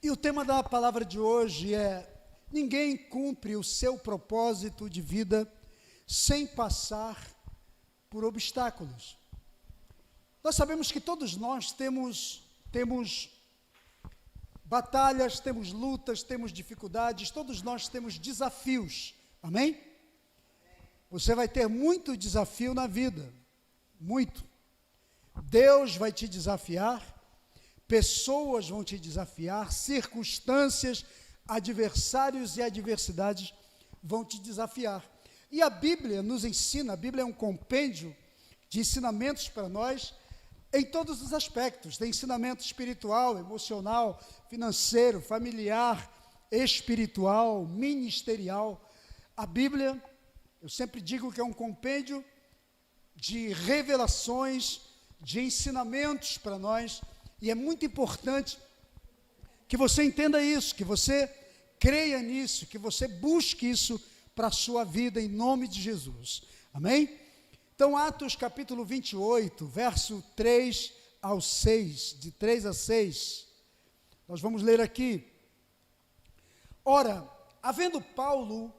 E o tema da palavra de hoje é: ninguém cumpre o seu propósito de vida sem passar por obstáculos. Nós sabemos que todos nós temos batalhas, temos lutas, temos dificuldades, todos nós temos desafios, amém? Você vai ter muito desafio na vida, muito. Deus vai te desafiar, pessoas vão te desafiar, circunstâncias, adversários e adversidades vão te desafiar. E a Bíblia nos ensina, a Bíblia é um compêndio de ensinamentos para nós em todos os aspectos. Tem ensinamento espiritual, emocional, financeiro, familiar, espiritual, ministerial. A Bíblia, eu sempre digo que é um compêndio de revelações, de ensinamentos para nós, e é muito importante que você entenda isso, que você creia nisso, que você busque isso para a sua vida, em nome de Jesus, amém? Então, Atos capítulo 28, verso 3 ao 6, de 3 a 6, nós vamos ler aqui. Ora, havendo Paulo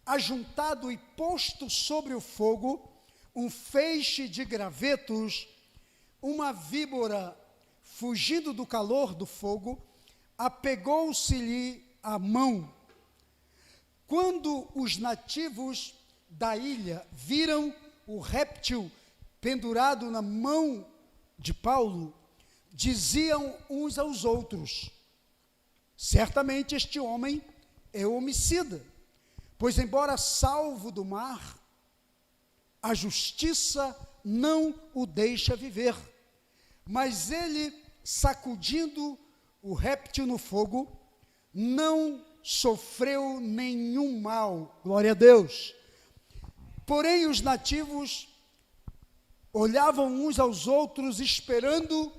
ajuntado e posto sobre o fogo um feixe de gravetos, uma víbora, fugindo do calor do fogo, apegou-se-lhe à mão. Quando os nativos da ilha viram o réptil pendurado na mão de Paulo, diziam uns aos outros: certamente este homem é homicida, pois embora salvo do mar, a justiça não o deixa viver. Mas ele, sacudindo o réptil no fogo, não sofreu nenhum mal. Glória a Deus. Porém, os nativos olhavam uns aos outros, esperando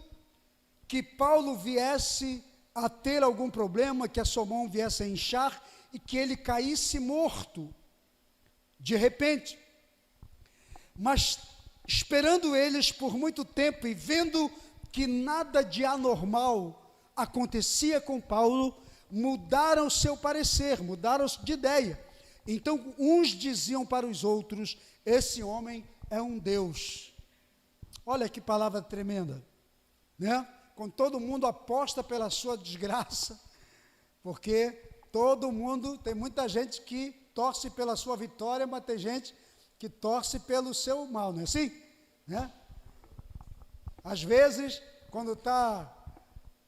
que Paulo viesse a ter algum problema, que a sua mão viesse a inchar e que ele caísse morto de repente. Mas esperando eles por muito tempo e vendo que nada de anormal acontecia com Paulo, mudaram seu parecer, mudaram de ideia. Então, uns diziam para os outros: esse homem é um Deus. Olha que palavra tremenda, né? Quando todo mundo aposta pela sua desgraça, porque todo mundo, tem muita gente que torce pela sua vitória, mas tem gente que torce pelo seu mal, não é assim? Né? Às vezes, quando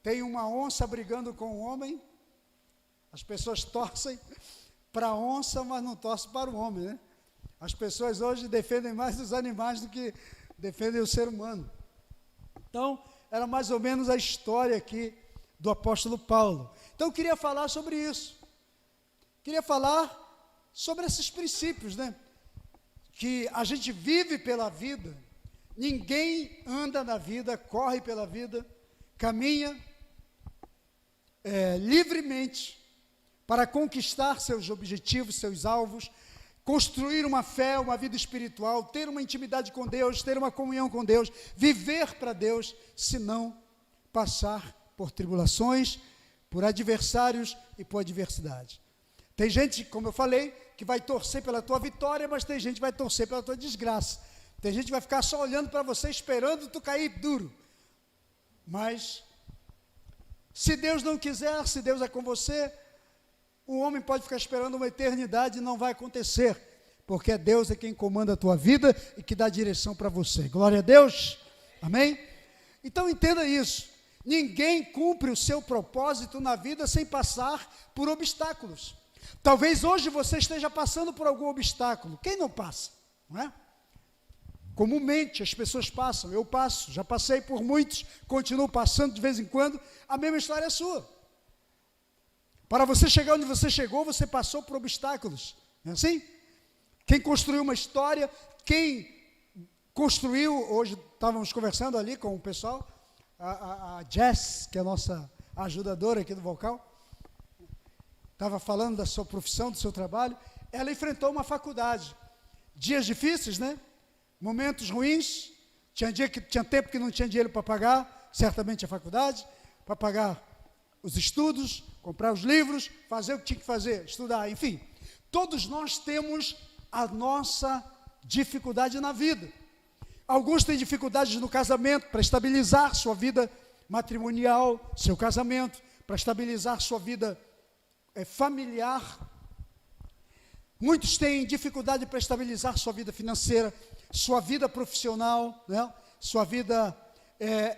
tem uma onça brigando com um homem, as pessoas torcem para a onça, mas não torcem para o homem, né? As pessoas hoje defendem mais os animais do que defendem o ser humano. Então, era mais ou menos a história aqui do apóstolo Paulo. Então, eu queria falar sobre isso. Queria falar sobre esses princípios, né? Que a gente vive pela vida, ninguém anda na vida, corre pela vida, caminha livremente para conquistar seus objetivos, seus alvos, construir uma fé, uma vida espiritual, ter uma intimidade com Deus, ter uma comunhão com Deus, viver para Deus, se não passar por tribulações, por adversários e por adversidade. Tem gente, como eu falei, que vai torcer pela tua vitória, mas tem gente que vai torcer pela tua desgraça. Tem gente que vai ficar só olhando para você, esperando tu cair duro. Mas, se Deus não quiser, se Deus é com você, o homem pode ficar esperando uma eternidade e não vai acontecer, porque Deus é quem comanda a tua vida e que dá direção para você. Glória a Deus, amém? Então entenda isso, ninguém cumpre o seu propósito na vida sem passar por obstáculos. Talvez hoje você esteja passando por algum obstáculo, quem não passa, não é? Comumente as pessoas passam, eu passo, já passei por muitos, continuo passando de vez em quando, a mesma história é sua. Para você chegar onde você chegou, você passou por obstáculos, não é assim? Quem construiu uma história, quem construiu, hoje estávamos conversando ali com o pessoal, a Jess, que é a nossa ajudadora aqui do vocal, estava falando da sua profissão, do seu trabalho, ela enfrentou uma faculdade, dias difíceis, né? Momentos ruins, tinha tempo que não tinha dinheiro para pagar, certamente a faculdade, para pagar os estudos, comprar os livros, fazer o que tinha que fazer, estudar, enfim. Todos nós temos a nossa dificuldade na vida. Alguns têm dificuldades no casamento, para estabilizar sua vida matrimonial, seu casamento, para estabilizar sua vida familiar. Muitos têm dificuldade para estabilizar sua vida financeira, sua vida profissional, né? Sua vida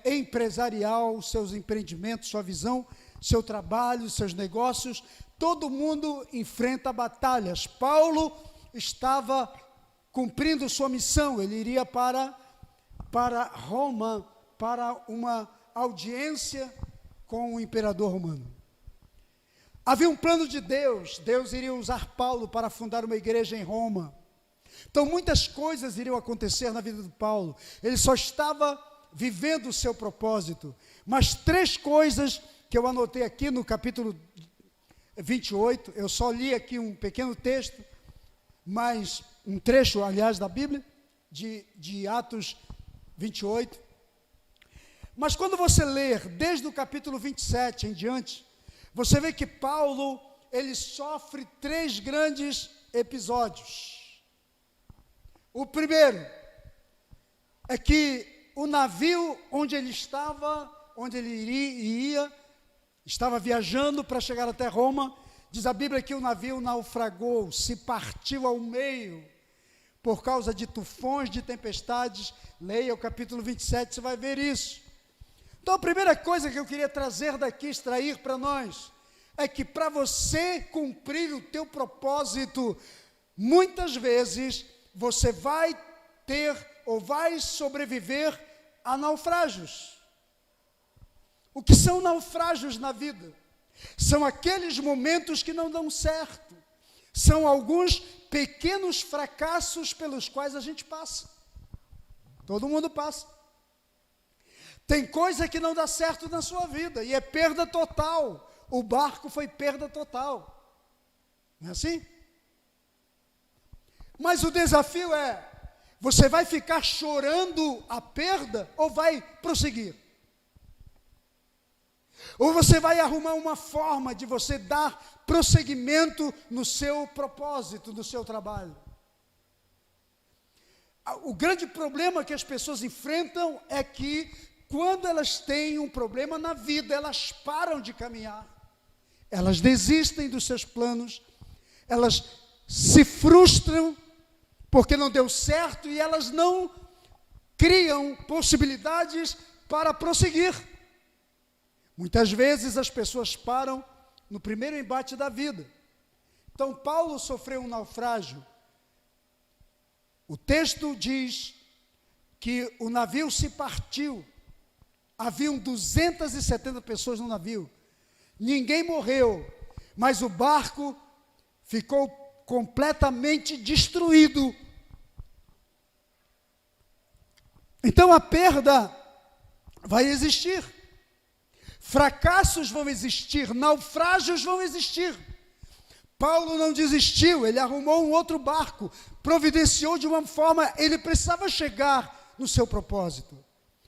empresarial, seus empreendimentos, sua visão, seu trabalho, seus negócios. Todo mundo enfrenta batalhas. Paulo estava cumprindo sua missão, ele iria para Roma, para uma audiência com o imperador romano. Havia um plano de Deus, Deus iria usar Paulo para fundar uma igreja em Roma. Então muitas coisas iriam acontecer na vida de Paulo, ele só estava vivendo o seu propósito. Mas 3 coisas que eu anotei aqui no capítulo 28, eu só li aqui um pequeno texto, mas um trecho, aliás, da Bíblia, de Atos 28. Mas quando você ler desde o capítulo 27 em diante, você vê que Paulo, ele sofre 3 grandes episódios. O primeiro é que o navio onde ele estava, onde ele ia, estava viajando para chegar até Roma. Diz a Bíblia que o navio naufragou, se partiu ao meio, por causa de tufões, de tempestades. Leia o capítulo 27, você vai ver isso. Então a primeira coisa que eu queria trazer daqui, extrair para nós, é que para você cumprir o teu propósito, muitas vezes você vai ter ou vai sobreviver a naufrágios. O que são naufrágios na vida? São aqueles momentos que não dão certo. São alguns pequenos fracassos pelos quais a gente passa. Todo mundo passa. Tem coisa que não dá certo na sua vida e é perda total. O barco foi perda total. Não é assim? Mas o desafio é, você vai ficar chorando a perda ou vai prosseguir? Ou você vai arrumar uma forma de você dar prosseguimento no seu propósito, no seu trabalho? O grande problema que as pessoas enfrentam é que quando elas têm um problema na vida, elas param de caminhar. Elas desistem dos seus planos, elas se frustram porque não deu certo e elas não criam possibilidades para prosseguir. Muitas vezes as pessoas param no primeiro embate da vida. Então Paulo sofreu um naufrágio. O texto diz que o navio se partiu. Haviam 270 pessoas no navio. Ninguém morreu, mas o barco ficou completamente destruído. Então a perda vai existir. Fracassos vão existir, naufrágios vão existir. Paulo não desistiu, ele arrumou um outro barco, providenciou de uma forma, ele precisava chegar no seu propósito.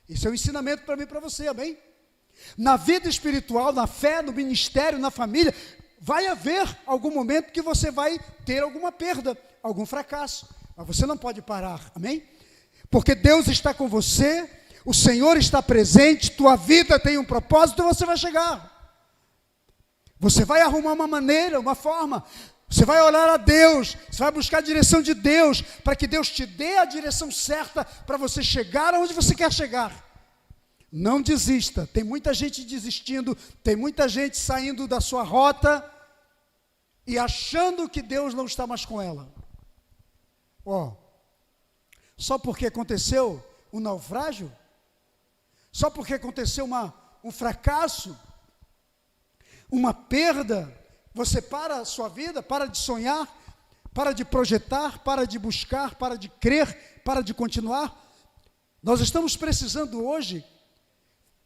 Isso é um ensinamento para mim e para você, amém? Na vida espiritual, na fé, no ministério, na família, vai haver algum momento que você vai ter alguma perda, algum fracasso, mas você não pode parar, amém? Porque Deus está com você, o Senhor está presente, tua vida tem um propósito e você vai chegar. Você vai arrumar uma maneira, uma forma, você vai orar a Deus, você vai buscar a direção de Deus, para que Deus te dê a direção certa para você chegar aonde você quer chegar. Não desista, tem muita gente desistindo, tem muita gente saindo da sua rota e achando que Deus não está mais com ela. Só porque aconteceu um naufrágio? Só porque aconteceu um fracasso, uma perda, você para a sua vida, para de sonhar, para de projetar, para de buscar, para de crer, para de continuar? Nós estamos precisando hoje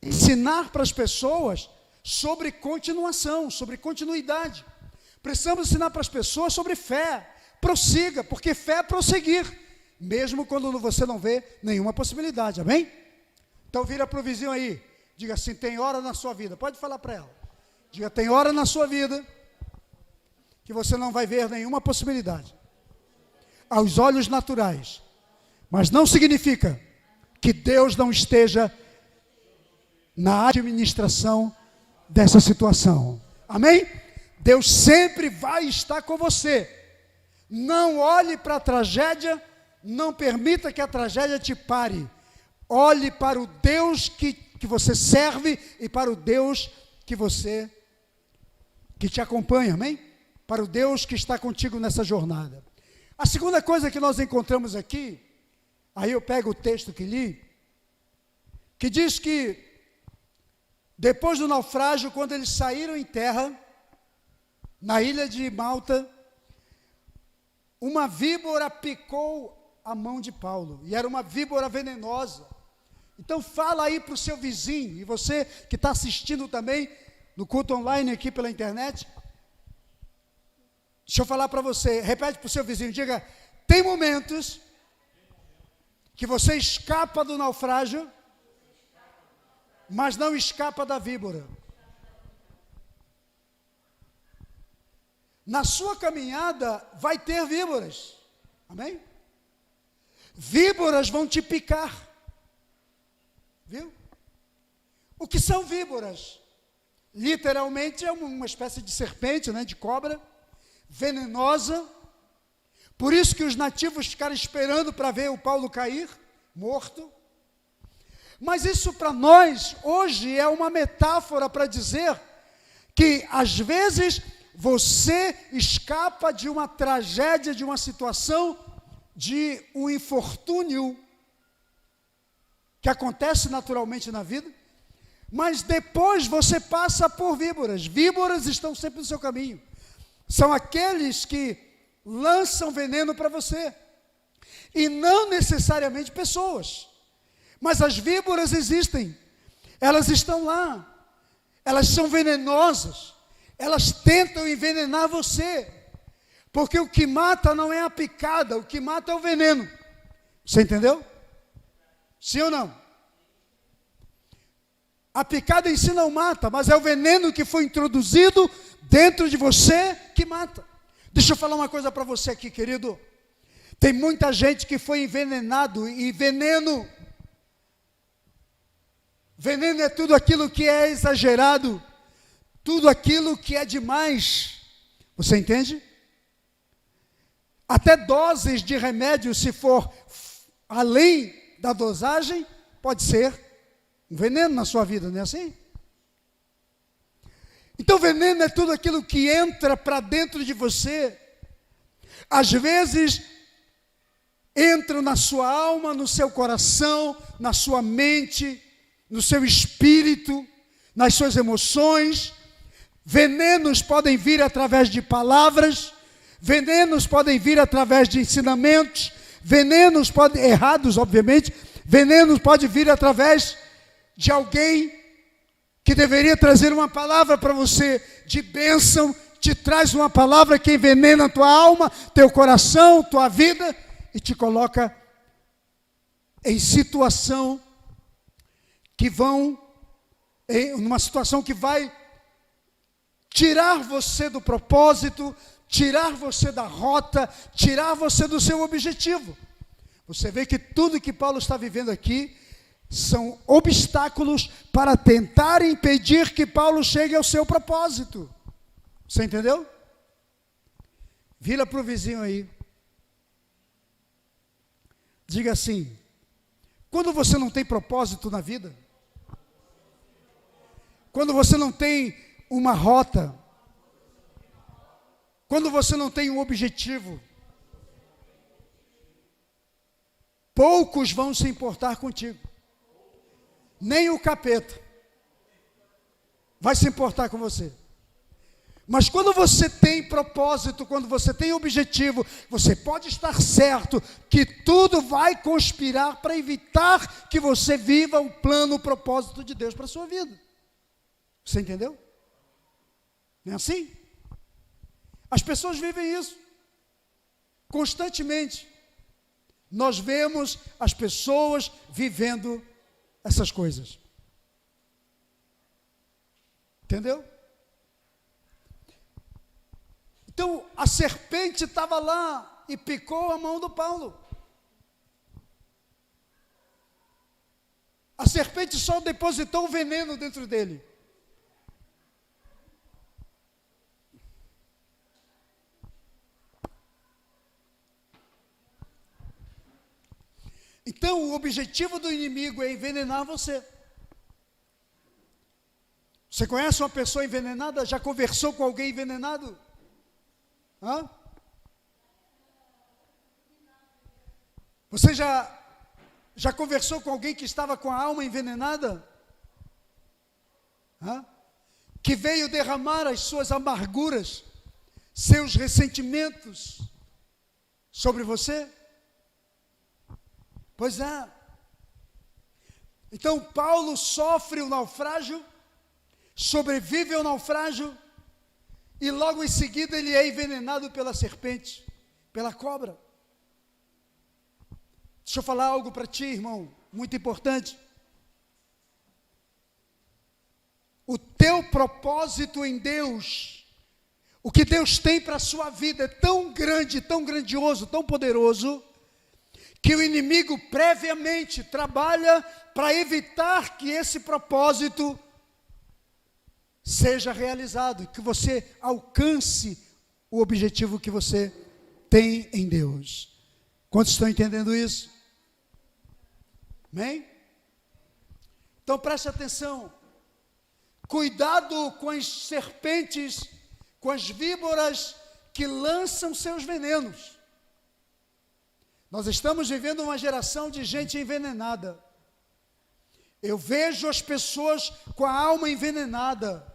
ensinar para as pessoas sobre continuação, sobre continuidade. Precisamos ensinar para as pessoas sobre fé. Prossiga, porque fé é prosseguir, mesmo quando você não vê nenhuma possibilidade, amém? Então vira para o vizinho aí, diga assim, tem hora na sua vida, pode falar para ela, Diga, tem hora na sua vida que você não vai ver nenhuma possibilidade aos olhos naturais, mas não significa que Deus não esteja na administração dessa situação. Amém? Deus sempre vai estar com você. Não olhe para a tragédia, não permita que a tragédia te pare. Olhe para o Deus que você serve e para o Deus que te acompanha, amém? Para o Deus que está contigo nessa jornada. A segunda coisa que nós encontramos aqui, aí eu pego o texto que li, que diz que depois do naufrágio, quando eles saíram em terra, na ilha de Malta, uma víbora picou a mão de Paulo, e era uma víbora venenosa. Então fala aí para o seu vizinho, e você que está assistindo também, no culto online aqui pela internet, deixa eu falar para você, repete para o seu vizinho, diga, tem momentos que você escapa do naufrágio, mas não escapa da víbora. Na sua caminhada vai ter víboras, amém? Víboras vão te picar, viu? O que são víboras? Literalmente é uma espécie de serpente, né, de cobra, venenosa. Por isso que os nativos ficaram esperando para ver o Paulo cair, morto. Mas isso para nós, hoje, é uma metáfora para dizer que, às vezes, você escapa de uma tragédia, de uma situação, de um infortúnio que acontece naturalmente na vida, mas depois você passa por víboras. Víboras estão sempre no seu caminho. São aqueles que lançam veneno para você. E não necessariamente pessoas. Mas as víboras existem. Elas estão lá. Elas são venenosas. Elas tentam envenenar você. Porque o que mata não é a picada, o que mata é o veneno. Você entendeu? Sim ou não? A picada em si não mata, mas é o veneno que foi introduzido dentro de você que mata. Deixa eu falar uma coisa para você aqui, querido. Tem muita gente que foi envenenado, e veneno é tudo aquilo que é exagerado, tudo aquilo que é demais. Você entende? Até doses de remédio, se for além da dosagem, pode ser um veneno na sua vida, não é assim? Então veneno é tudo aquilo que entra para dentro de você. Às vezes entra na sua alma, no seu coração, na sua mente, no seu espírito, nas suas emoções. Venenos podem vir através de palavras, venenos podem vir através de ensinamentos, venenos podem, errados obviamente, venenos podem vir através de alguém que deveria trazer uma palavra para você de bênção, te traz uma palavra que envenena a tua alma, teu coração, tua vida, e te coloca em situação que numa situação que vai tirar você do propósito, tirar você da rota, tirar você do seu objetivo. Você vê que tudo que Paulo está vivendo aqui são obstáculos para tentar impedir que Paulo chegue ao seu propósito. Você entendeu? Vira para o vizinho aí. Diga assim: quando você não tem propósito na vida, quando você não tem uma rota, quando você não tem um objetivo, poucos vão se importar contigo. Nem o capeta vai se importar com você. Mas quando você tem propósito, quando você tem objetivo, você pode estar certo que tudo vai conspirar para evitar que você viva o plano, o propósito de Deus para a sua vida. Você entendeu? Não é assim? As pessoas vivem isso constantemente. Nós vemos as pessoas vivendo essas coisas. Entendeu? Então, a serpente estava lá e picou a mão do Paulo. A serpente só depositou o veneno dentro dele. Então, o objetivo do inimigo é envenenar você. Você conhece uma pessoa envenenada? Já conversou com alguém envenenado? Hã? Você já conversou com alguém que estava com a alma envenenada? Hã? Que veio derramar as suas amarguras, seus ressentimentos sobre você? Pois é. Então Paulo sofre o naufrágio, sobrevive ao naufrágio, e logo em seguida ele é envenenado pela serpente, pela cobra. Deixa eu falar algo para ti, irmão, muito importante. O teu propósito em Deus, o que Deus tem para a sua vida é tão grande, tão grandioso, tão poderoso, que o inimigo previamente trabalha para evitar que esse propósito seja realizado, que você alcance o objetivo que você tem em Deus. Quantos estão entendendo isso? Amém? Então preste atenção. Cuidado com as serpentes, com as víboras que lançam seus venenos. Nós estamos vivendo uma geração de gente envenenada. Eu vejo as pessoas com a alma envenenada.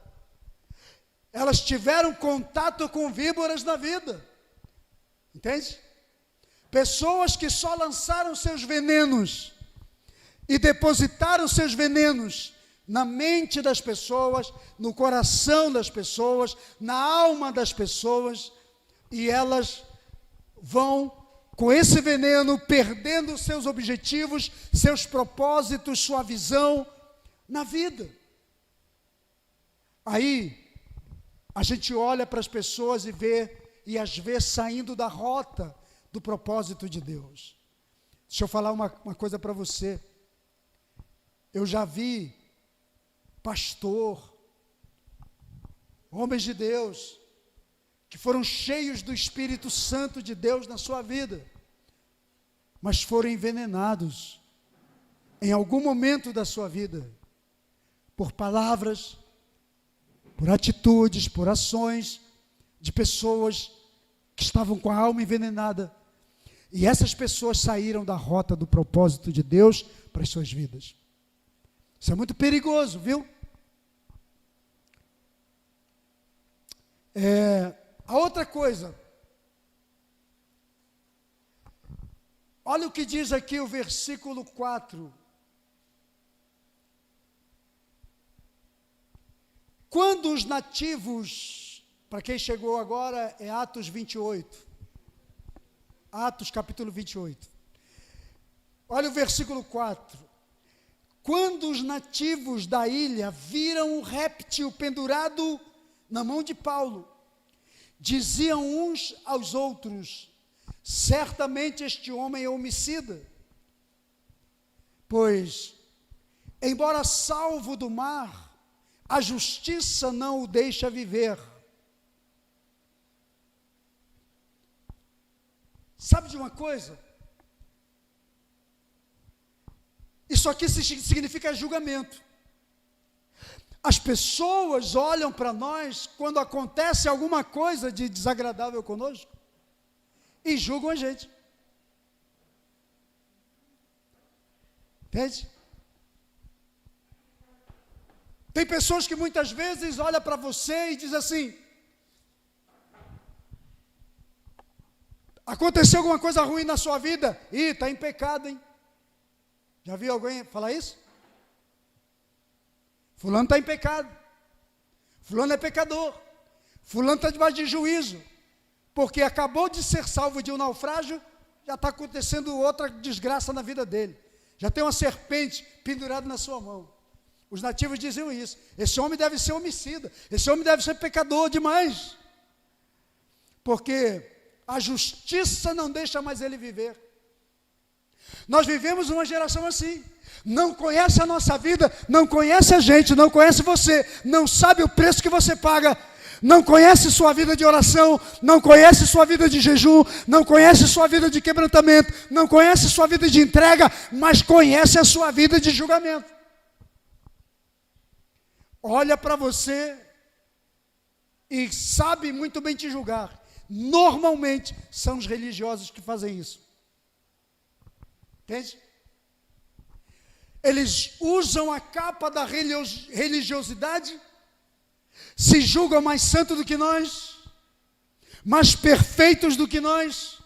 Elas tiveram contato com víboras na vida. Entende? Pessoas que só lançaram seus venenos e depositaram seus venenos na mente das pessoas, no coração das pessoas, na alma das pessoas, e elas vão com esse veneno, perdendo seus objetivos, seus propósitos, sua visão na vida. Aí, a gente olha para as pessoas e as vê saindo da rota do propósito de Deus. Deixa eu falar uma coisa para você. Eu já vi pastor, homens de Deus, que foram cheios do Espírito Santo de Deus na sua vida, mas foram envenenados em algum momento da sua vida, por palavras, por atitudes, por ações de pessoas que estavam com a alma envenenada, e essas pessoas saíram da rota do propósito de Deus para as suas vidas. Isso é muito perigoso, viu? A outra coisa, olha o que diz aqui o versículo 4. Quando os nativos, para quem chegou agora, é Atos 28. Atos capítulo 28. Olha o versículo 4. Quando os nativos da ilha viram o réptil pendurado na mão de Paulo, diziam uns aos outros: certamente este homem é homicida, pois, embora salvo do mar, a justiça não o deixa viver. Sabe de uma coisa? Isso aqui significa julgamento. As pessoas olham para nós quando acontece alguma coisa de desagradável conosco e julgam a gente. Entende? Tem pessoas que muitas vezes olham para você e dizem assim: aconteceu alguma coisa ruim na sua vida? Ih, está em pecado, hein? Já viu alguém falar isso? Fulano está em pecado. Fulano é pecador. Fulano está debaixo de juízo. Porque acabou de ser salvo de um naufrágio, já está acontecendo outra desgraça na vida dele. Já tem uma serpente pendurada na sua mão. Os nativos diziam isso. Esse homem deve ser homicida. Esse homem deve ser pecador demais. porque a justiça não deixa mais ele viver. Nós vivemos uma geração assim, não conhece a nossa vida, não conhece a gente, não conhece você, não sabe o preço que você paga, não conhece sua vida de oração, não conhece sua vida de jejum, não conhece sua vida de quebrantamento, não conhece sua vida de entrega, mas conhece a sua vida de julgamento. Olha para você e sabe muito bem te julgar. Normalmente são os religiosos que fazem isso. Entende? Eles usam a capa da religiosidade, se julgam mais santos do que nós, mais perfeitos do que nós.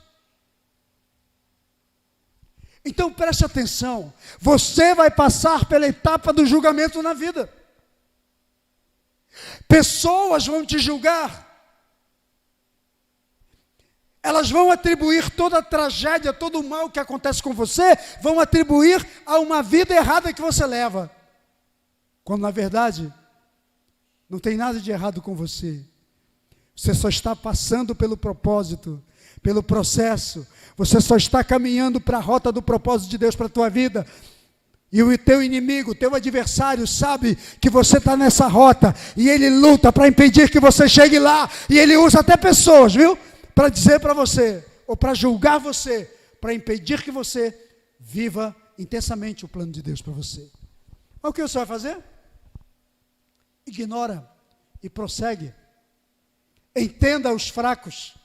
Então preste atenção, você vai passar pela etapa do julgamento na vida. Pessoas vão te julgar, elas vão atribuir toda a tragédia, todo o mal que acontece com você, vão atribuir a uma vida errada que você leva, quando na verdade não tem nada de errado com você. Você só está passando pelo propósito, pelo processo, você só está caminhando para a rota do propósito de Deus para a tua vida. E o teu inimigo, o teu adversário sabe que você está nessa rota, e ele luta para impedir que você chegue lá, e ele usa até pessoas, viu? Para dizer para você, ou para julgar você, para impedir que você viva intensamente o plano de Deus para você. Mas o que você vai fazer? Ignora e prossegue. Entenda os fracos.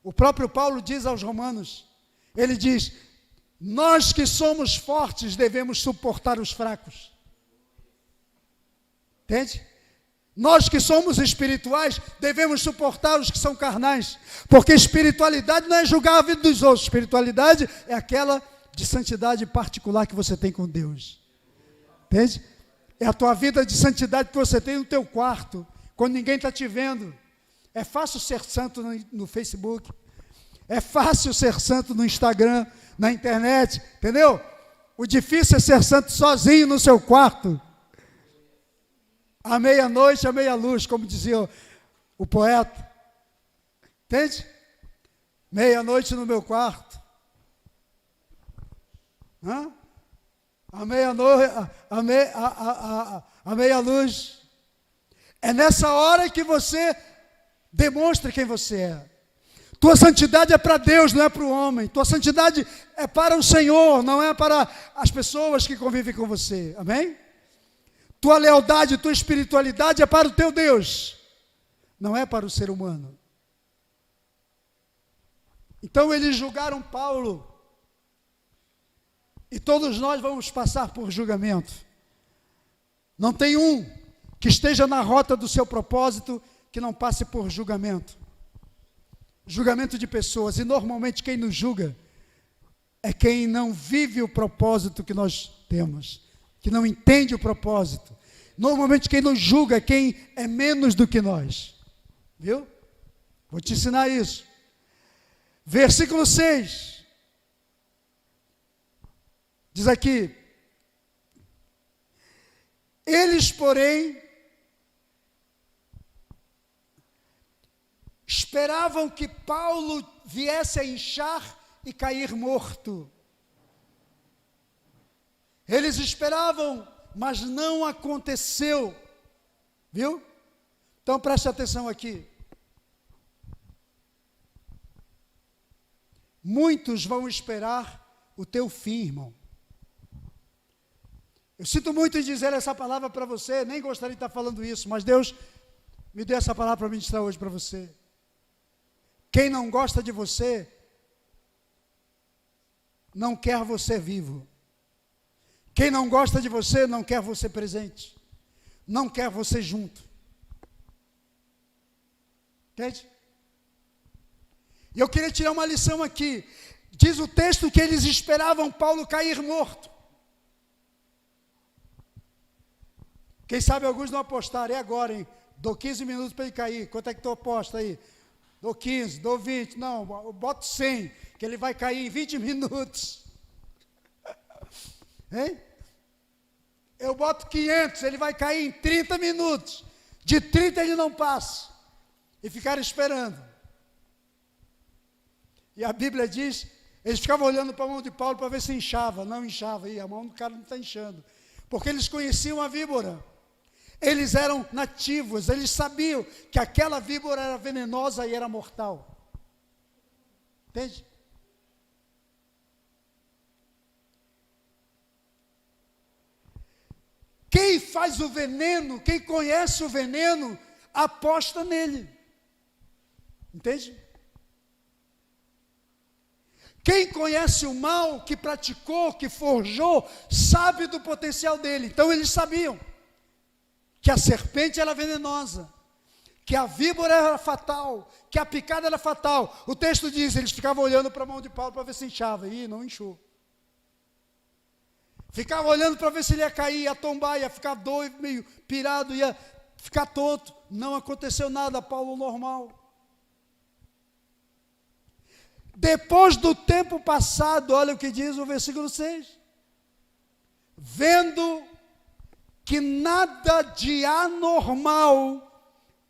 O próprio Paulo diz aos Romanos, ele diz: nós que somos fortes devemos suportar os fracos. Entende? Nós que somos espirituais devemos suportar os que são carnais, porque espiritualidade não é julgar a vida dos outros, espiritualidade é aquela de santidade particular que você tem com Deus. Entende? É a tua vida de santidade que você tem no teu quarto, quando ninguém está te vendo. É fácil ser santo no Facebook, é fácil ser santo no Instagram, na internet, entendeu? O difícil é ser santo sozinho no seu quarto. À meia-noite, à meia-luz, como dizia o poeta. Entende? Meia-noite no meu quarto. À meia-noite, à meia-luz. É nessa hora que você demonstra quem você é. Tua santidade é para Deus, não é para o homem. Tua santidade é para o Senhor, não é para as pessoas que convivem com você. Amém? Tua lealdade, tua espiritualidade é para o teu Deus, não é para o ser humano. Então eles julgaram Paulo, e todos nós vamos passar por julgamento. Não tem um que esteja na rota do seu propósito que não passe por julgamento. Julgamento de pessoas, e normalmente quem nos julga é quem não vive o propósito que nós temos, que não entende o propósito. Normalmente quem nos julga é quem é menos do que nós. Viu? Vou te ensinar isso. Versículo 6. Diz aqui: eles, porém, esperavam que Paulo viesse a inchar e cair morto. Eles esperavam, mas não aconteceu. Viu? Então preste atenção aqui. Muitos vão esperar o teu fim, irmão. Eu sinto muito em dizer essa palavra para você, nem gostaria de estar falando isso, mas Deus me deu essa palavra para ministrar hoje para você. Quem não gosta de você, não quer você vivo. Quem não gosta de você, não quer você presente. Não quer você junto. Entende? E eu queria tirar uma lição aqui. Diz o texto que eles esperavam Paulo cair morto. Quem sabe alguns não apostaram. É agora, hein? Dou 15 minutos para ele cair. Quanto é que tu aposta aí? Dou 15, dou 20. Não, eu boto 100, que ele vai cair em 20 minutos. Hein? Eu boto 500, ele vai cair em 30 minutos. De 30 ele não passa. E ficaram esperando. E a Bíblia diz, eles ficavam olhando para a mão de Paulo para ver se inchava. Não inchava, e a mão do cara não está inchando. Porque eles conheciam a víbora. Eles eram nativos, eles sabiam que aquela víbora era venenosa e era mortal. Entende? Quem faz o veneno, quem conhece o veneno, aposta nele. Entende? Quem conhece o mal, que praticou, que forjou, sabe do potencial dele. Então eles sabiam que a serpente era venenosa, que a víbora era fatal, que a picada era fatal. O texto diz, eles ficavam olhando para a mão de Paulo para ver se inchava. E não inchou. Ficava olhando para ver se ele ia cair, ia tombar, ia ficar doido, meio pirado, ia ficar tonto. Não aconteceu nada, Paulo normal. Depois do tempo passado, olha o que diz o versículo 6. Vendo que nada de anormal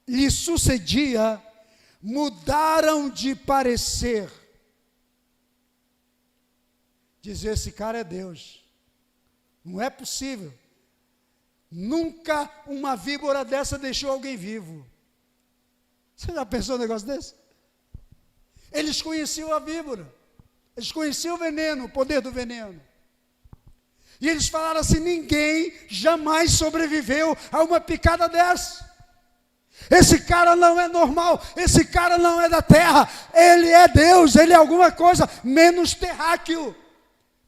lhe sucedia, mudaram de parecer. Dizer, esse cara é Deus. Não é possível. Nunca uma víbora dessa deixou alguém vivo. Você já pensou um negócio desse? Eles conheciam a víbora. Eles conheciam o veneno, o poder do veneno. E eles falaram assim, ninguém jamais sobreviveu a uma picada dessa. Esse cara não é normal, esse cara não é da terra, ele é Deus, ele é alguma coisa menos terráqueo.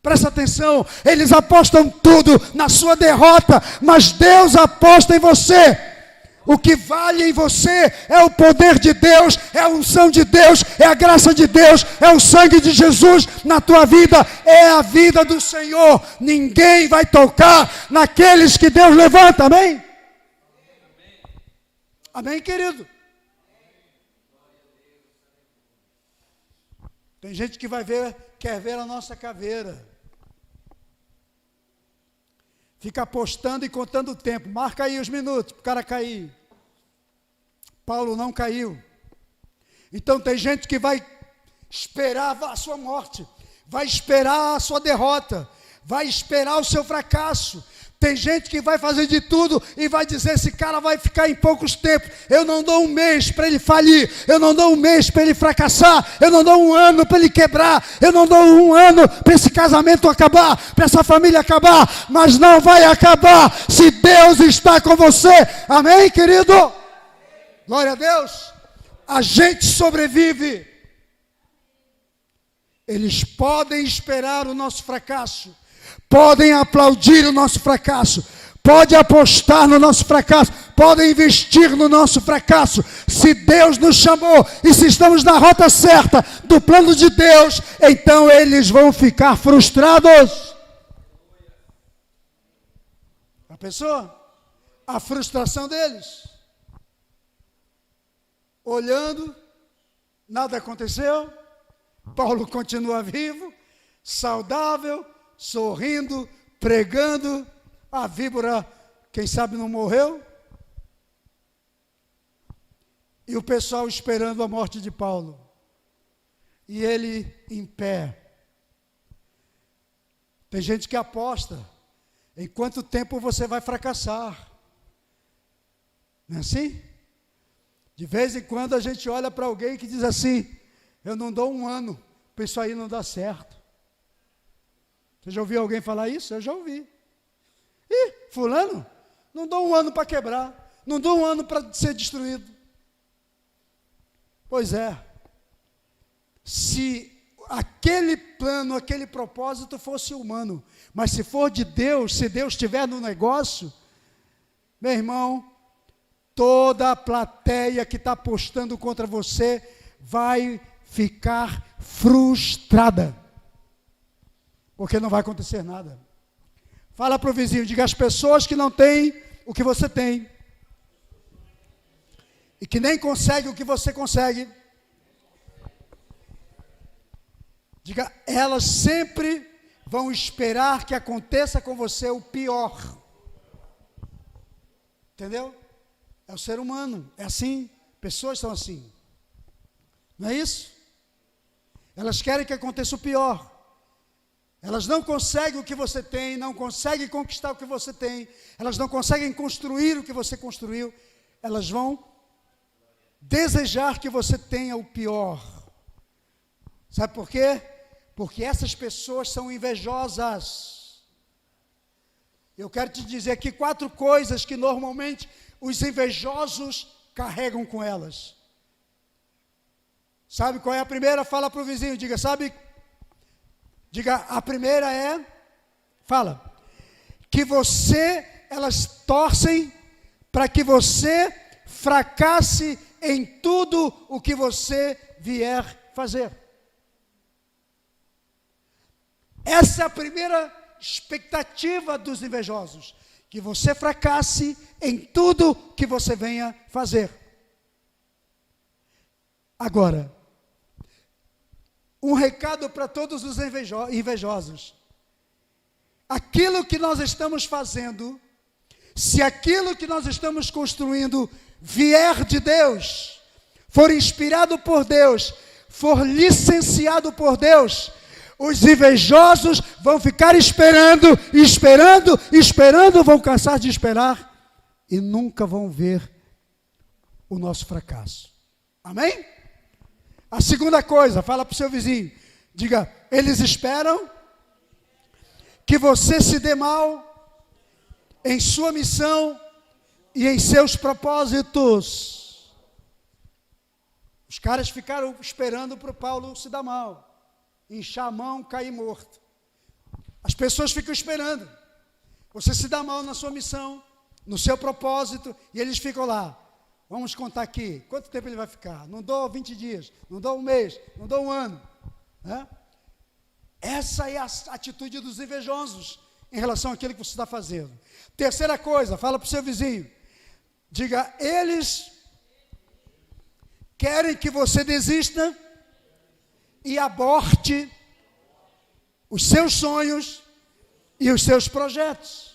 Presta atenção, eles apostam tudo na sua derrota, mas Deus aposta em você. O que vale em você é o poder de Deus, é a unção de Deus, é a graça de Deus, é o sangue de Jesus na tua vida, é a vida do Senhor. Ninguém vai tocar naqueles que Deus levanta, amém? Amém, querido? Tem gente que quer ver a nossa caveira. Fica apostando e contando o tempo. Marca aí os minutos para o cara cair. Paulo não caiu. Então tem gente que vai esperar a sua morte, vai esperar a sua derrota, vai esperar o seu fracasso. Tem gente que vai fazer de tudo e vai dizer, esse cara vai ficar em poucos tempos. Eu não dou um mês para ele falir, eu não dou um mês para ele fracassar, eu não dou um ano para ele quebrar, eu não dou um ano para esse casamento acabar, para essa família acabar, mas não vai acabar se Deus está com você. Amém, querido? Glória a Deus. A gente sobrevive. Eles podem esperar o nosso fracasso, podem aplaudir o nosso fracasso, podem apostar no nosso fracasso, podem investir no nosso fracasso. Se Deus nos chamou e se estamos na rota certa do plano de Deus, então eles vão ficar frustrados. A pessoa, a frustração deles, olhando, nada aconteceu, Paulo continua vivo, saudável, sorrindo, pregando, a víbora, quem sabe não morreu, e o pessoal esperando a morte de Paulo, e ele em pé. Tem gente que aposta, em quanto tempo você vai fracassar, não é assim? De vez em quando a gente olha para alguém que diz assim, eu não dou um ano, para isso aí não dá certo. Você já ouviu alguém falar isso? Eu já ouvi. Ih, fulano, não dou um ano para quebrar, não dou um ano para ser destruído. Pois é, se aquele plano, aquele propósito fosse humano, mas se for de Deus, se Deus estiver no negócio, meu irmão, toda a plateia que está apostando contra você vai ficar frustrada, porque não vai acontecer nada. Fala para o vizinho, diga, as pessoas que não têm o que você tem, e que nem conseguem o que você consegue, diga, elas sempre vão esperar que aconteça com você o pior. Entendeu? É o ser humano, é assim, pessoas são assim. Não é isso? Elas querem que aconteça o pior. Elas não conseguem o que você tem, não conseguem conquistar o que você tem, elas não conseguem construir o que você construiu, elas vão desejar que você tenha o pior. Sabe por quê? Porque essas pessoas são invejosas. Eu quero te dizer aqui 4 coisas que normalmente os invejosos carregam com elas. Sabe qual é a primeira? Fala para o vizinho, diga, sabe? Diga, a primeira é, fala, que elas torcem para que você fracasse em tudo o que você vier fazer. Essa é a primeira expectativa dos invejosos, que você fracasse em tudo que você venha fazer. Agora, um recado para todos os invejosos. Aquilo que nós estamos fazendo, se aquilo que nós estamos construindo vier de Deus, for inspirado por Deus, for licenciado por Deus, os invejosos vão ficar esperando, vão cansar de esperar e nunca vão ver o nosso fracasso. Amém? A segunda coisa, fala para o seu vizinho, diga, eles esperam que você se dê mal em sua missão e em seus propósitos. Os caras ficaram esperando para o Paulo se dar mal, inchar a mão, cair morto. As pessoas ficam esperando você se dar mal na sua missão, no seu propósito, e eles ficam lá. Vamos contar aqui, quanto tempo ele vai ficar? Não dou 20 dias, não dou um mês, não dou um ano. Né? Essa é a atitude dos invejosos em relação àquilo que você está fazendo. Terceira coisa, fala para o seu vizinho. Diga, eles querem que você desista e aborte os seus sonhos e os seus projetos.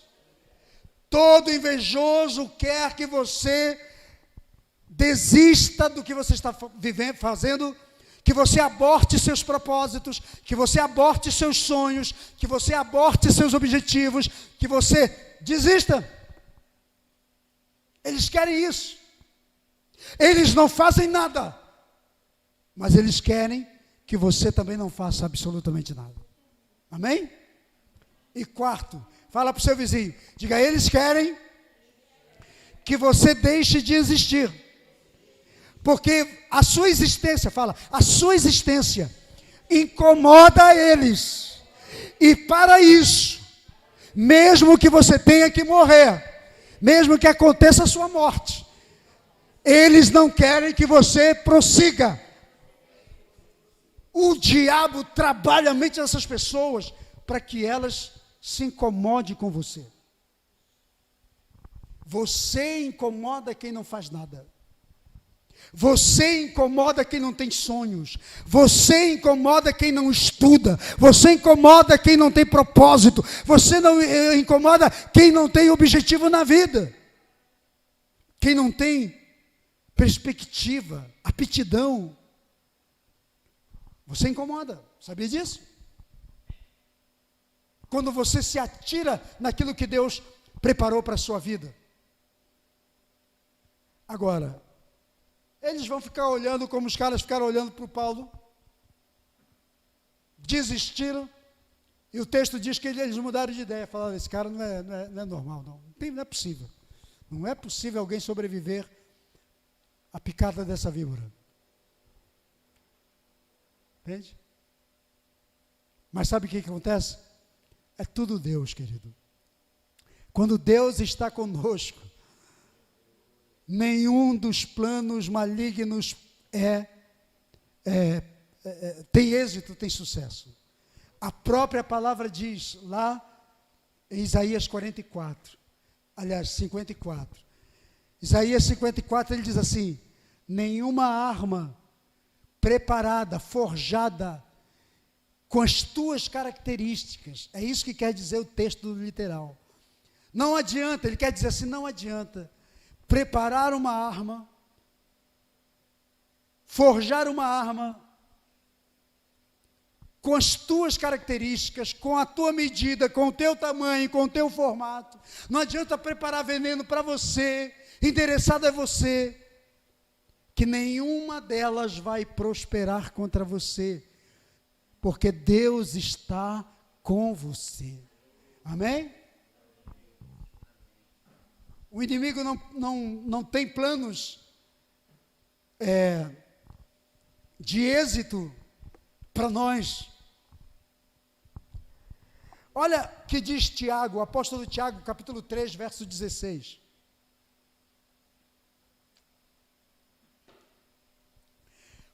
Todo invejoso quer que você desista do que você está fazendo, que você aborte seus propósitos, que você aborte seus sonhos, que você aborte seus objetivos, que você desista. Eles querem isso. Eles não fazem nada, mas eles querem que você também não faça absolutamente nada. Amém? E quarto, fala para o seu vizinho, diga, eles querem que você deixe de existir. Porque a sua existência, a sua existência incomoda eles. E para isso, mesmo que você tenha que morrer, mesmo que aconteça a sua morte, eles não querem que você prossiga. O diabo trabalha a mente dessas pessoas para que elas se incomodem com você. Você incomoda quem não faz nada. Você incomoda quem não tem sonhos. Você incomoda quem não estuda. Você incomoda quem não tem propósito. Você não incomoda quem não tem objetivo na vida. Quem não tem perspectiva, aptidão. Você incomoda. Sabia disso? Quando você se atira naquilo que Deus preparou para a sua vida. Agora, eles vão ficar olhando como os caras ficaram olhando para o Paulo. Desistiram. E o texto diz que eles mudaram de ideia. Falaram, esse cara não é normal, não. Não é possível. Não é possível alguém sobreviver à picada dessa víbora. Entende? Mas sabe o que acontece? É tudo Deus, querido. Quando Deus está conosco, nenhum dos planos malignos tem êxito, tem sucesso. A própria palavra diz lá em Isaías 44, aliás, 54. Isaías 54, ele diz assim, nenhuma arma preparada, forjada, com as tuas características, é isso que quer dizer o texto literal. Não adianta, ele quer dizer assim, não adianta preparar uma arma, forjar uma arma, com as tuas características, com a tua medida, com o teu tamanho, com o teu formato. Não adianta preparar veneno para você, endereçado é você, que nenhuma delas vai prosperar contra você, porque Deus está com você. Amém? O inimigo não tem planos de êxito para nós. Olha o que diz Tiago, o apóstolo Tiago, capítulo 3, verso 16.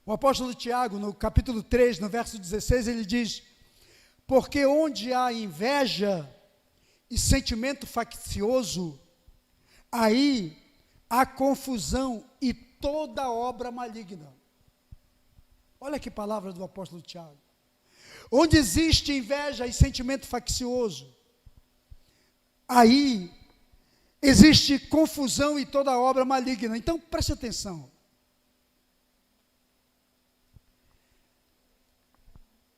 O apóstolo Tiago, no capítulo 3, no verso 16, ele diz: porque onde há inveja e sentimento faccioso, aí há confusão e toda obra maligna. Olha que palavra do apóstolo Tiago. Onde existe inveja e sentimento faccioso, aí existe confusão e toda obra maligna. Então preste atenção.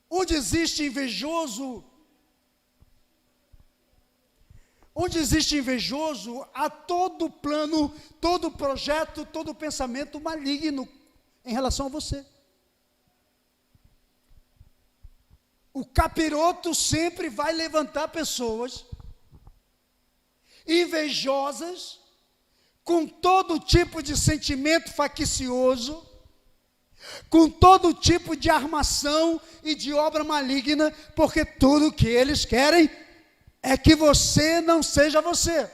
Onde existe invejoso, há todo plano, todo projeto, todo pensamento maligno em relação a você. O capiroto sempre vai levantar pessoas invejosas, com todo tipo de sentimento faccioso, com todo tipo de armação e de obra maligna, porque tudo que eles querem é que você não seja você.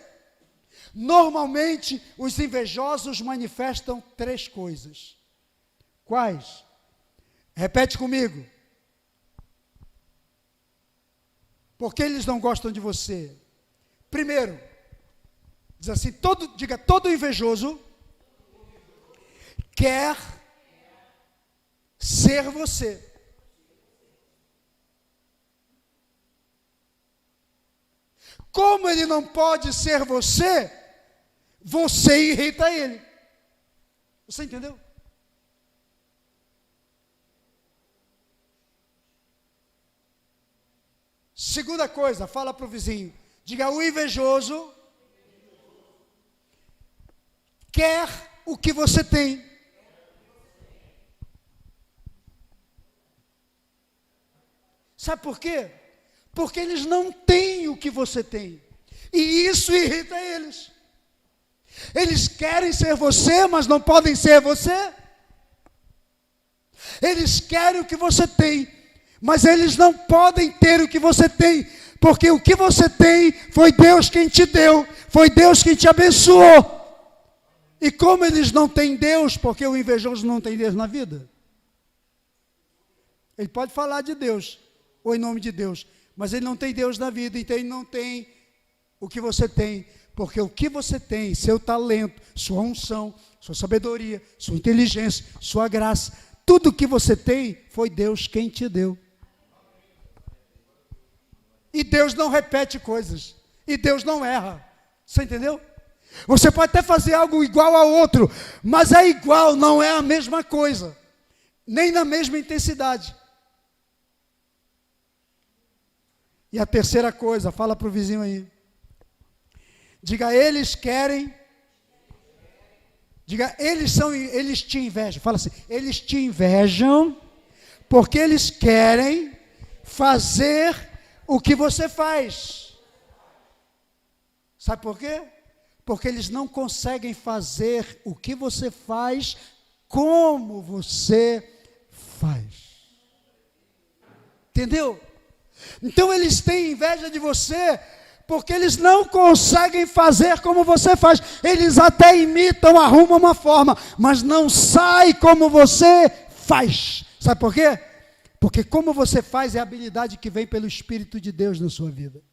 Normalmente, os invejosos manifestam 3 coisas. Quais? Repete comigo. Porque eles não gostam de você. Primeiro, diz assim, todo invejoso quer ser você. Como ele não pode ser você, você irrita ele. Você entendeu? Segunda coisa, fala para o vizinho, diga: o invejoso quer o que você tem. Sabe por quê? Porque eles não têm o que você tem, e isso irrita eles. Eles querem ser você, mas não podem ser você. Eles querem o que você tem, mas eles não podem ter o que você tem, porque o que você tem foi Deus quem te deu, foi Deus quem te abençoou. E como eles não têm Deus, porque o invejoso não tem Deus na vida, ele pode falar de Deus, ou em nome de Deus, mas ele não tem Deus na vida, então ele não tem o que você tem, porque o que você tem, seu talento, sua unção, sua sabedoria, sua inteligência, sua graça, tudo que você tem, foi Deus quem te deu. E Deus não repete coisas, e Deus não erra, você entendeu? Você pode até fazer algo igual ao outro, mas é igual, não é a mesma coisa, nem na mesma intensidade. E a terceira coisa, fala para o vizinho aí, diga: eles querem, diga, eles te invejam, fala assim, eles te invejam, porque eles querem fazer o que você faz. Sabe por quê? Porque eles não conseguem fazer o que você faz como você faz. Entendeu? Então eles têm inveja de você, porque eles não conseguem fazer como você faz. Eles até imitam, arrumam uma forma, mas não sai como você faz. Sabe por quê? Porque como você faz é a habilidade que vem pelo Espírito de Deus na sua vida.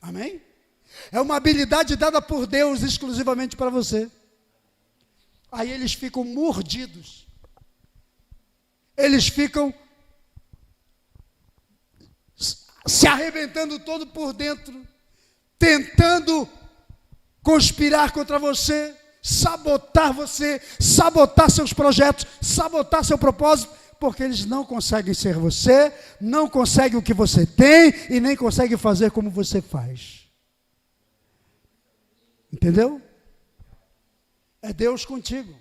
Amém? É uma habilidade dada por Deus exclusivamente para você. Aí eles ficam mordidos. Eles ficam se arrebentando todo por dentro, tentando conspirar contra você, sabotar seus projetos, sabotar seu propósito, porque eles não conseguem ser você, não conseguem o que você tem e nem conseguem fazer como você faz. Entendeu? É Deus contigo.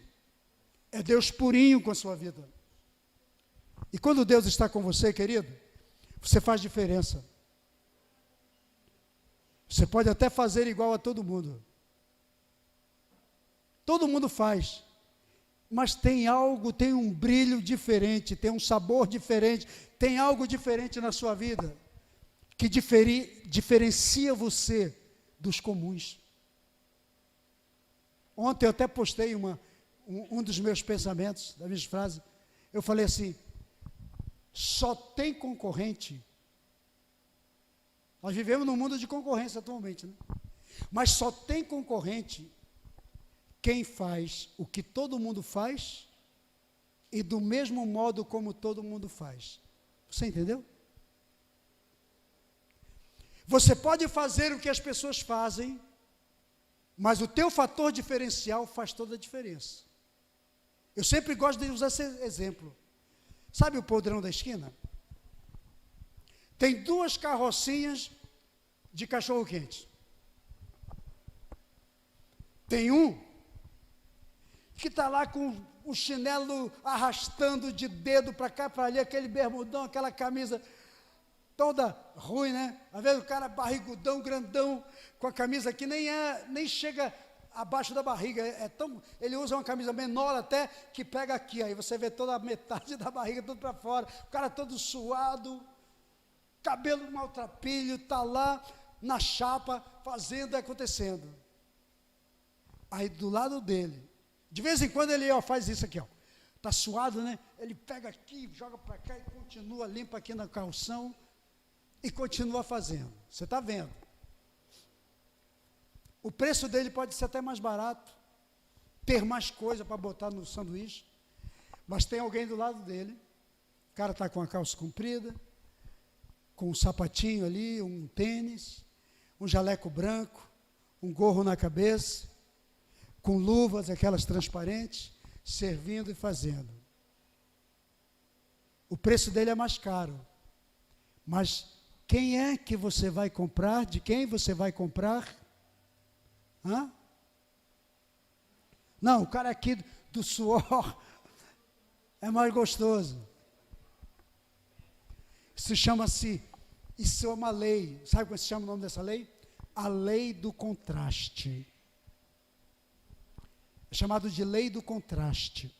É Deus purinho com a sua vida. E quando Deus está com você, querido, você faz diferença. Você pode até fazer igual a todo mundo. Todo mundo faz. Mas tem algo, tem um brilho diferente, tem um sabor diferente, tem algo diferente na sua vida que diferencia você dos comuns. Ontem eu até postei um dos meus pensamentos, das minhas frases. Eu falei assim: só tem concorrente. Nós vivemos num mundo de concorrência atualmente, né? Mas só tem concorrente quem faz o que todo mundo faz e do mesmo modo como todo mundo faz. Você entendeu? Você pode fazer o que as pessoas fazem, mas o teu fator diferencial faz toda a diferença. Eu sempre gosto de usar esse exemplo. Sabe o podrão da esquina? Tem 2 carrocinhas de cachorro-quente. Tem um que está lá com o chinelo arrastando de dedo para cá, para ali, aquele bermudão, aquela camisa toda ruim, né? Às vezes o cara barrigudão, grandão, com a camisa que nem chega abaixo da barriga, ele usa uma camisa menor até, que pega aqui, aí você vê toda a metade da barriga, tudo para fora, o cara todo suado, cabelo maltrapilho, está lá na chapa, fazendo, acontecendo. Aí do lado dele, de vez em quando ele faz isso aqui, está suado, né? Ele pega aqui, joga para cá e continua, limpa aqui na calção e continua fazendo. Você está vendo? O preço dele pode ser até mais barato, ter mais coisa para botar no sanduíche, mas tem alguém do lado dele, o cara está com a calça comprida, com um sapatinho ali, um tênis, um jaleco branco, um gorro na cabeça, com luvas, aquelas transparentes, servindo e fazendo. O preço dele é mais caro, mas quem é que você vai comprar? De quem você vai comprar? Hã? Não, o cara aqui do suor é mais gostoso. Isso é uma lei. Sabe como se chama o nome dessa lei? A lei do contraste. É chamado de lei do contraste.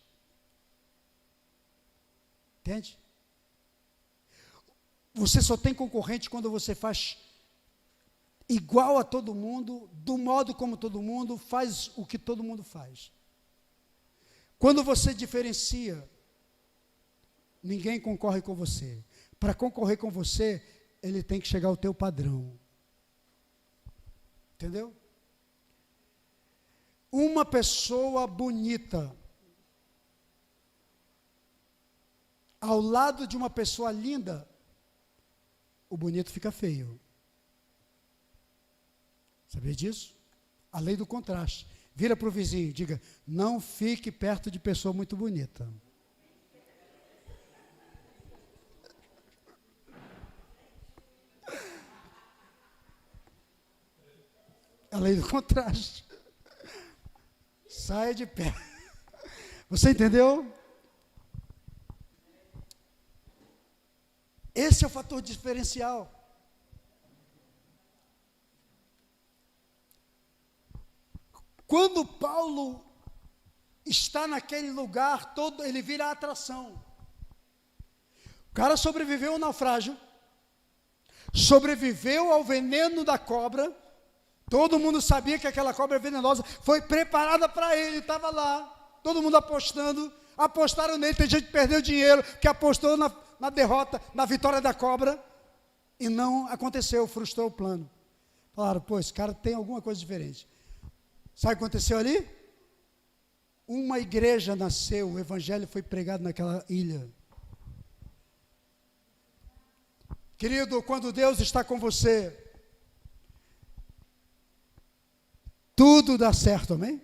Entende? Você só tem concorrente quando você faz igual a todo mundo, do modo como todo mundo, faz o que todo mundo faz. Quando você diferencia, ninguém concorre com você. Para concorrer com você, ele tem que chegar ao teu padrão. Entendeu? Uma pessoa bonita ao lado de uma pessoa linda, o bonito fica feio. Sabia disso? A lei do contraste. Vira para o vizinho e diga: não fique perto de pessoa muito bonita. A lei do contraste. Saia de pé. Você entendeu? Esse é o fator diferencial. Quando Paulo está naquele lugar, ele vira atração. O cara sobreviveu ao naufrágio, sobreviveu ao veneno da cobra. Todo mundo sabia que aquela cobra venenosa foi preparada para ele, estava lá, todo mundo apostando, apostaram nele, tem gente que perdeu dinheiro, que apostou na derrota, na vitória da cobra, e não aconteceu, frustrou o plano. Falaram: pô, esse cara tem alguma coisa diferente. Sabe o que aconteceu ali? Uma igreja nasceu, o evangelho foi pregado naquela ilha. Querido, quando Deus está com você, tudo dá certo, amém?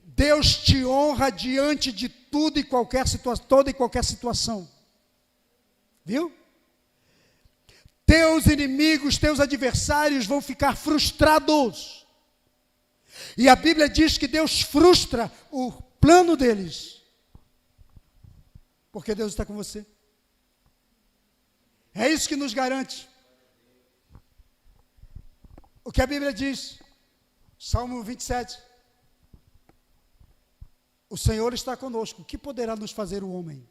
Deus te honra diante de toda e qualquer situação. Viu? Teus inimigos, teus adversários vão ficar frustrados. E a Bíblia diz que Deus frustra o plano deles. Porque Deus está com você. É isso que nos garante. O que a Bíblia diz, Salmo 27. O Senhor está conosco. O que poderá nos fazer o homem?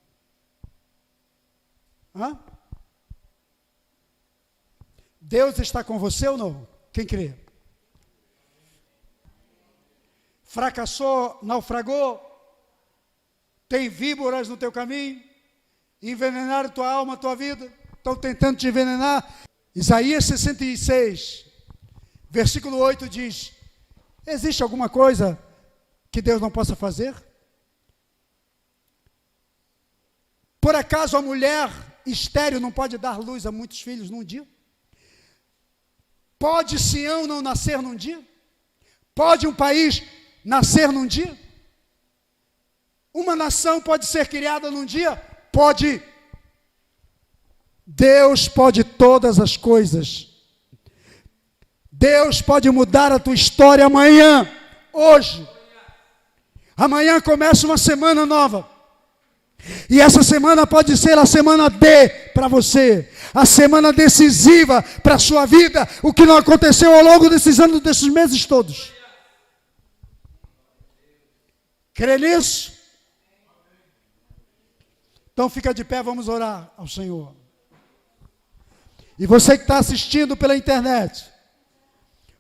Hã? Deus está com você ou não? Quem crê? Fracassou, naufragou, tem víboras no teu caminho, envenenaram tua alma, tua vida, estão tentando te envenenar. Isaías 66, versículo 8 diz: existe alguma coisa que Deus não possa fazer? Por acaso a mulher estéril não pode dar luz a muitos filhos num dia? Pode Sião não nascer num dia? Pode um país nascer num dia? Uma nação pode ser criada num dia? Pode. Deus pode todas as coisas. Deus pode mudar a tua história amanhã, hoje. Amanhã começa uma semana nova. E essa semana pode ser a semana D para você, a semana decisiva para a sua vida, o que não aconteceu ao longo desses anos, desses meses todos. Crê nisso? Então fica de pé, vamos orar ao Senhor. E você que está assistindo pela internet,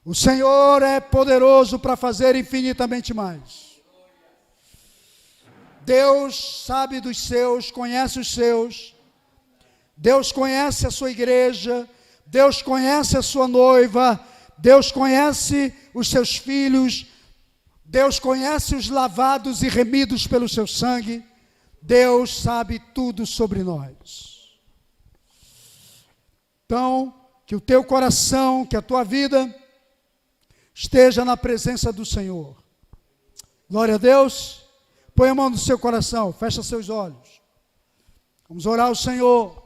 o Senhor é poderoso para fazer infinitamente mais. Deus sabe dos seus, conhece os seus. Deus conhece a sua igreja. Deus conhece a sua noiva. Deus conhece os seus filhos. Deus conhece os lavados e remidos pelo seu sangue. Deus sabe tudo sobre nós. Então, que o teu coração, que a tua vida esteja na presença do Senhor. Glória a Deus. Põe a mão no seu coração, fecha seus olhos. Vamos orar ao Senhor.